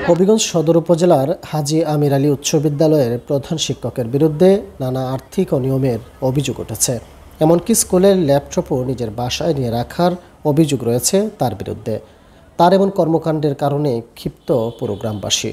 হবিগঞ্জ সদর উপজেলার হাজী আমির আলী উচ্চ বিদ্যালয়ের প্রধান শিক্ষকের বিরুদ্ধে নানা আর্থিক অনিয়মের অভিযোগ উঠেছে। এমনকি স্কুলের ল্যাপটপও নিজের বাসায় নিয়ে রাখার অভিযোগ রয়েছে তার বিরুদ্ধে। তার এমন কর্মকাণ্ডের কারণে ক্ষিপ্ত পুরো গ্রামবাসী।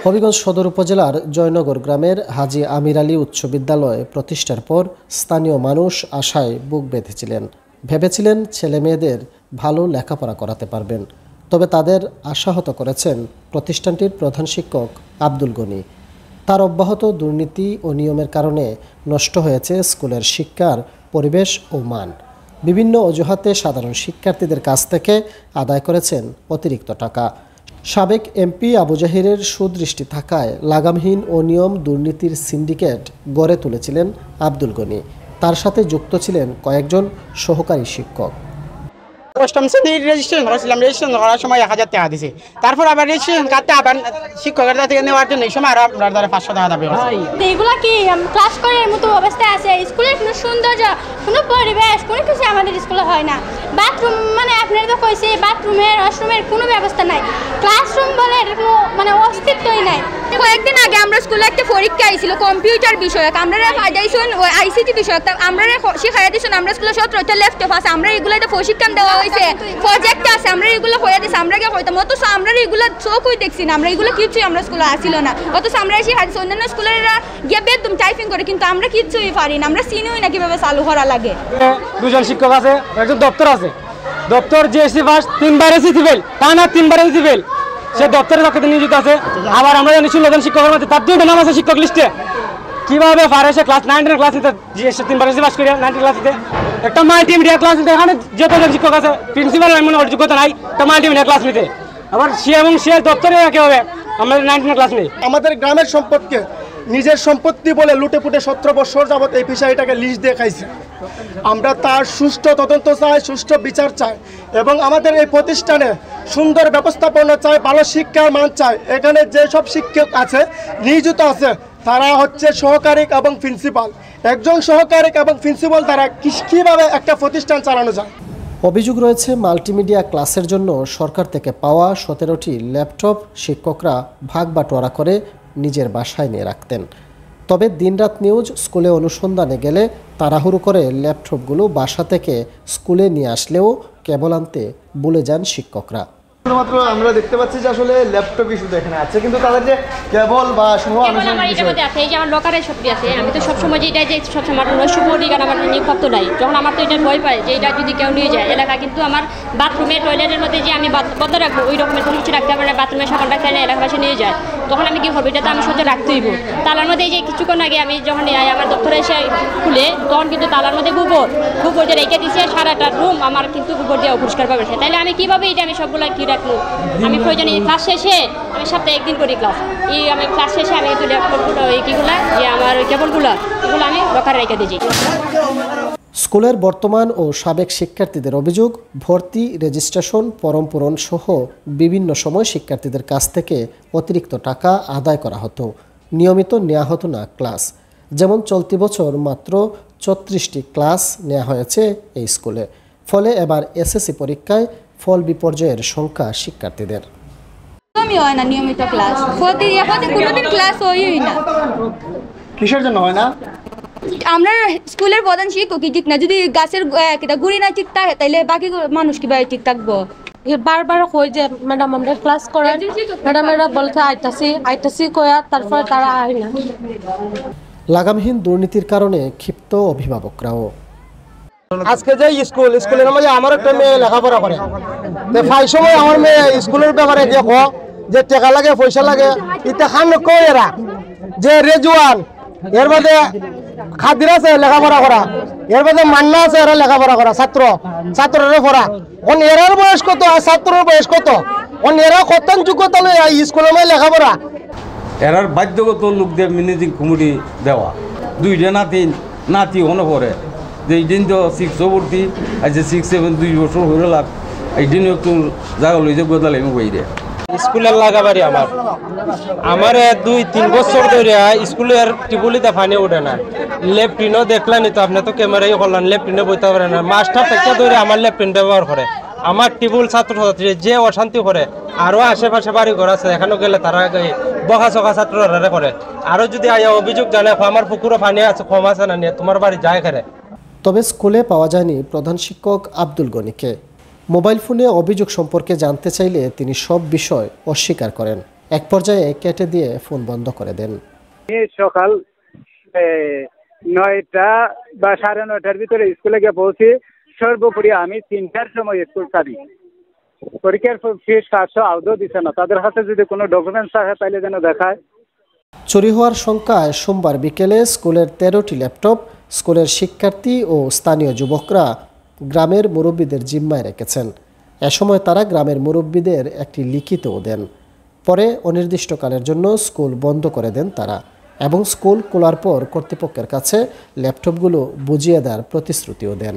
হবিগঞ্জ সদর উপজেলার জয়নগর গ্রামের হাজী আমির আলী উচ্চ বিদ্যালয় প্রতিষ্ঠার পর স্থানীয় মানুষ আশায় বুক বেঁধেছিলেন। ভেবেছিলেন ছেলে মেয়েদের ভালো লেখাপড়া করাতে পারবেন। তবে তাদের আশাহত করেছেন প্রতিষ্ঠানটির প্রধান শিক্ষক আব্দুল গনি। তার অব্যাহত দুর্নীতি ও নিয়মের কারণে নষ্ট হয়েছে স্কুলের শিক্ষার পরিবেশ ও মান। বিভিন্ন অজুহাতে সাধারণ শিক্ষার্থীদের কাছ থেকে আদায় করেছেন অতিরিক্ত টাকা। সাবেক এমপি আবু জাহিরের সুদৃষ্টি থাকায় লাগামহীন অনিয়ম দুর্নীতির সিন্ডিকেট গড়ে তুলেছিলেন আব্দুল গনি। তার সাথে যুক্ত ছিলেন কয়েকজন সহকারী শিক্ষক। অষ্টম শ্রেণীর রেজিস্ট্রেশন করেছিলাম। রেজিস্ট্রেশন করার সময় 1000 টাকা দিয়েছে। তারপর আবার রেজিস্ট্রেশন কাটতে আবার শিক্ষকের থেকে নেওয়ার জন্য এই সময় আরো আপনার দ্বারা 500 টাকা দাবি করছে। এগুলা কি ক্লাস করার মতো অবস্থায় আছে? স্কুলের কোনো সৌন্দর্য, কোনো পরিবেশ, কোনো কিছু আমাদের স্কুলে হয় না। বাথরুম মানে আপনারা তো কইছে বাথরুমের ওয়াশরুমের কোনো ব্যবস্থা নাই। ক্লাসরুম বলে কোনো মানে অস্তিত্বই নাই। কয়েকদিন আগে আমরা স্কুলে একটা পরীক্ষা আইছিল কম্পিউটার বিষয়ক, আমরা ফাইডাইশন ও আইসিটি বিষয়ক, আমরা শিখাইয়া দিয়েছেন। আমরা স্কুলে 17টা ল্যাপটপ আছে, আমরা এগুলোতে প্রশিক্ষণ দেওয়া হয়েছে, প্রজেক্ট আছে, আমরা এগুলো হয়ে দিয়েছি। আমরা কি হইতাম অথচ আমরা এগুলো চোখই দেখছি না, আমরা এগুলো কিছুই আমরা স্কুলে আসিল না। অথচ আমরা এসে হাদিস অন্যান্য স্কুলেরা গিয়ে বেদম টাইপিং করে, কিন্তু আমরা কিছুই পারি না, আমরা চিনিই না কিভাবে চালু করা লাগে। দুজন শিক্ষক আছে, একজন দপ্তর আছে। দপ্তর জিএসসি ফার্স্ট 3 বার এসি দিবেল, টানা 3 বার এসি দিবেল, সে দপ্তরের চাকরিতে নিয়োজিত আছে। আবার আমরা জানি 16 জন শিক্ষকের মধ্যে তার 2টা নাম আছে শিক্ষক লিস্টে। কিভাবে পারে সে ক্লাস 9 ক্লাস নিতে, জিএসসি 3 বার এসি পাস করে 9 ক্লাস নিতে? একটা মাল্টিমিডিয়া ক্লাস নিতে এখানে যতজন শিক্ষক আছে প্রিন্সিপাল এমন যোগ্যতা নাই একটা মাল্টিমিডিয়া ক্লাস নিতে। আবার সে এবং সে দপ্তরে রাখে হবে আমাদের 9 ক্লাস নেই। আমাদের গ্রামের সম্পদকে নিজের সম্পত্তি বলে লুটে পুটে 17 বছর যাবত এই ফিশারিটাকে লিজ দিয়ে খাইছে। আমরা তার সুষ্ঠু তদন্ত চাই, সুষ্ঠু বিচার চাই এবং আমাদের এই প্রতিষ্ঠানে সুন্দর ব্যবস্থাপনা চাই, ভালো শিক্ষার মান চাই। এখানে যেসব শিক্ষক আছে নিয়োজিত আছে তারা হচ্ছে সহকারী এবং প্রিন্সিপাল। একজন সহকারী এবং প্রিন্সিপাল দ্বারা কীভাবে একটা প্রতিষ্ঠান চালানো যায়। অভিযোগ রয়েছে মাল্টিমিডিয়া ক্লাসের জন্য সরকার থেকে পাওয়া 17টি ল্যাপটপ শিক্ষকরা ভাগ বাটোয়ারা করে নিজের বাসায় নিয়ে রাখতেন। তবে দিনরাত নিউজ স্কুলে অনুসন্ধানে গেলে তাড়াহুড়ো করে ল্যাপটপগুলো বাসা থেকে স্কুলে নিয়ে আসলেও কেবল আনতে ভুলে যান শিক্ষকরা। শুধুমাত্র আমরা দেখতে পাচ্ছি যে আসলে ল্যাপটপ শুধু এখানে আছে, কিন্তু তাদের যে কেবল বা সহ আমার এটার মধ্যে আছে, এই যে আমার লকারে সবই আছে। আমি তো সবসময় যেটা যে সবসময় আমার নৈশপরি গান আমার নিয়োগপ্রাপ্ত নাই, যখন আমার তো এটার ভয় পায় যে এটা যদি কেউ নিয়ে যায় এলাকা। কিন্তু আমার বাথরুমে টয়লেটের মধ্যে যে আমি বদ্ধ রাখবো ওই রকমের কোনো কিছু রাখতে পারে না, বাথরুমে সাবান রাখতে না, এলাকাবাসী নিয়ে যায়, তখন আমি কি করবো? এটা তো আমি সহ্য রাখতেইব। তালার মধ্যে এই যে কিছুক্ষণ আগে আমি যখন আমার দপ্তরে এসে খুলে তখন কিন্তু তালার মধ্যে গোবর দিয়ে রেখে দিয়েছে। সারাটা রুম আমার কিন্তু গোবর দিয়ে অপরিষ্কার পাবে। তাহলে আমি কীভাবে এটা আমি সবগুলো কী রাখবো? আমি প্রয়োজনে ক্লাস শেষে আমি সপ্তাহে 1 দিন করি ক্লাস। আমি ক্লাস শেষে আমি একটু ল্যাপটপগুলো এইগুলো যে আমার কেবলগুলো এগুলো আমি লকারে রেখে দিয়েছি। স্কুলের বর্তমান ও সাবেক শিক্ষার্থীদের অভিযোগ, ভর্তি, রেজিস্ট্রেশন, ফরম পূরণ সহ বিভিন্ন সময় শিক্ষার্থীদের কাছ থেকে অতিরিক্ত টাকা আদায় করা হতো। নিয়মিত নেওয়া হতো না ক্লাস। যেমন চলতি বছর মাত্র 34টি ক্লাস নেওয়া হয়েছে এই স্কুলে। ফলে এবার এসএসসি পরীক্ষায় ফল বিপর্যয়ের সংখ্যা শিক্ষার্থীদের। হয় না নিয়মিত ক্লাস, কোনোদিন ক্লাস হয়ই না। কিসের জন্য হয় না? আমরা স্কুলের প্রধান শিক্ষকই ঠিক না। যদি গাছের গুড়ি না ঠিক থাকে তাহলে বাকি মানুষ কিভাবে ঠিক থাকবো? বারবার কই যে ম্যাডাম আমরা ক্লাস করেন, ম্যাডামেরা বলতে আইতাছি কয়া, তারপরে তারা আয় না। লাগামহীন দুর্নীতির কারণে ক্ষিপ্ত অভিভাবকরাও। আজকে যে স্কুলের মধ্যে আমার একটা মেয়ে লেখাপড়া করে, ফাই সময় আমার মেয়ে স্কুলের ব্যাপারে দেখো যে টাকা লাগে, পয়সা লাগে, এটা খান কই এরা যে রেজুয়ান, এর মধ্যে খাদির আছে লেখাপড়া করা, এর মধ্যে মান্না আছে এরা লেখাপড়া করা, ছাত্রের পড়া। কোন এরার বয়স কত আর ছাত্রের বয়স কত? কোন এরা কত যোগ্যতা লয় স্কুলের মধ্যে লেখাপড়া? এরার বাধ্যগত লোকদের ম্যানেজিং কমিটি দেওয়া। 2টা নাতি হনে পড়ে যে এই দিন তো 6 ভর্তি আজ 6, 7, 2 বছর হয়ে লাগ এই দিন একটু জায়গা লই যে গোদালে বাইরে স্কুলের লাগাবাড়ি আমার 2-3 বছর ধরে স্কুলের টিপুলিতে পানি ওঠে না। লেফটিনও দেখলেন তো, আপনি তো ক্যামেরাই করলেন, লেফটিনে বইতে পারে না। মাস্টার থেকে ধরে আমার লেফটিন ব্যবহার করে, আমার টিবুল ছাত্রছাত্রী যে অশান্তি করে আরও আশেপাশে বাড়ি ঘর আছে এখানে গেলে তারা বকা চকা ছাত্ররা করে আরও যদি আয়া অভিযোগ জানে আমার পুকুরও পানি আছে কম আছে না নিয়ে তোমার বাড়ি যায় খেলে। তবে স্কুলে পাওয়া যায়নি প্রধান শিক্ষক আব্দুল গনিকে। মোবাইল ফোনে অভিযোগ সম্পর্কে জানতে চাইলে তিনি সব বিষয় অস্বীকার করেন। এক পর্যায়ে কেটে দিয়ে ফোন বন্ধ করে দেন। সকাল 9টা বা 9:30টার ভিতরে স্কুলে গিয়ে পৌঁছি। সর্বোপরি আমি 3টার সময় স্কুল ছাড়ি। পরীক্ষার ফিস 500 আদৌ দিছে না। তাদের হাতে যদি কোনো ডকুমেন্টস থাকে তাহলে যেন দেখায়। চুরি হওয়ার শঙ্কায় সোমবার বিকেলে স্কুলের 13টি ল্যাপটপ স্কুলের শিক্ষার্থী ও স্থানীয় যুবকরা গ্রামের মুরব্বীদের জিম্মায় রেখেছেন। এ সময় তারা গ্রামের মুরব্বীদের একটি লিখিতও দেন। পরে অনির্দিষ্টকালের জন্য স্কুল বন্ধ করে দেন তারা এবং স্কুল খোলার পর কর্তৃপক্ষের কাছে ল্যাপটপগুলো বুঝিয়ে দেওয়ার প্রতিশ্রুতিও দেন।